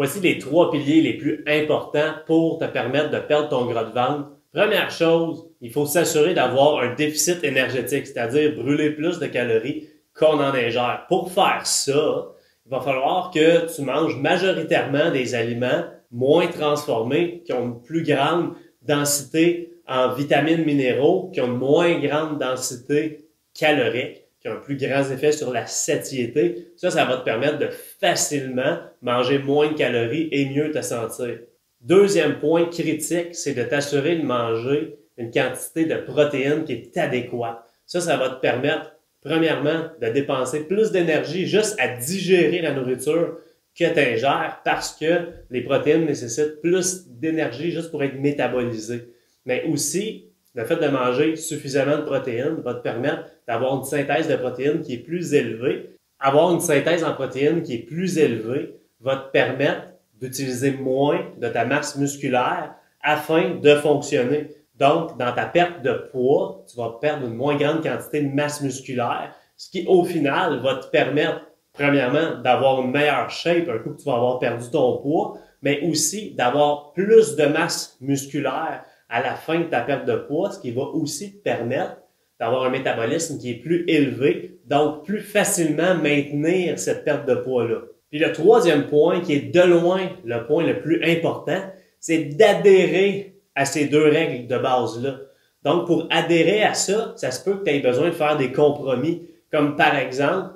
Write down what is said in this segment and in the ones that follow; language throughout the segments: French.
Voici les 3 piliers les plus importants pour te permettre de perdre ton gras de ventre. Première chose, il faut s'assurer d'avoir un déficit énergétique, c'est-à-dire brûler plus de calories qu'on en ingère. Pour faire ça, il va falloir que tu manges majoritairement des aliments moins transformés, qui ont une plus grande densité en vitamines minéraux, qui ont une moins grande densité calorique, qui ont un plus grand effet sur la satiété. Ça va te permettre de facilement manger moins de calories et mieux te sentir. Deuxième point critique, c'est de t'assurer de manger une quantité de protéines qui est adéquate. Ça va te permettre, premièrement, de dépenser plus d'énergie juste à digérer la nourriture que tu ingères parce que les protéines nécessitent plus d'énergie juste pour être métabolisées. Mais aussi, le fait de manger suffisamment de protéines va te permettre d'avoir une synthèse de protéines qui est plus élevée. Avoir une synthèse en protéines qui est plus élevée va te permettre d'utiliser moins de ta masse musculaire afin de fonctionner. Donc, dans ta perte de poids, tu vas perdre une moins grande quantité de masse musculaire, ce qui, au final, va te permettre, premièrement, d'avoir une meilleure shape un coup que tu vas avoir perdu ton poids, mais aussi d'avoir plus de masse musculaire à la fin de ta perte de poids, ce qui va aussi te permettre d'avoir un métabolisme qui est plus élevé, donc plus facilement maintenir cette perte de poids-là. Puis le troisième point, qui est de loin le point le plus important, c'est d'adhérer à ces 2 règles de base-là. Donc, pour adhérer à ça, ça se peut que tu aies besoin de faire des compromis, comme par exemple,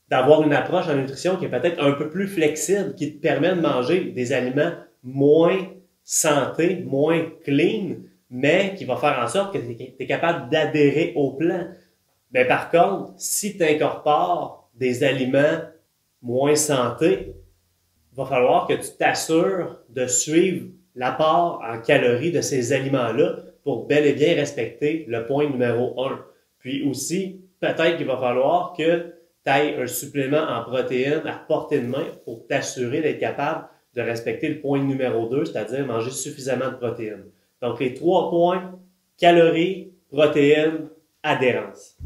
d'avoir une approche en nutrition qui est peut-être un peu plus flexible, qui te permet de manger des aliments moins santé, moins clean, mais qui va faire en sorte que tu es capable d'adhérer au plan. Mais par contre, si tu incorpores des aliments moins santé, il va falloir que tu t'assures de suivre l'apport en calories de ces aliments-là pour bel et bien respecter le point numéro 1. Puis aussi, peut-être qu'il va falloir que tu aies un supplément en protéines à portée de main pour t'assurer d'être capable de respecter le point numéro 2, c'est-à-dire manger suffisamment de protéines. Donc, les 3 points, calories, protéines, adhérence.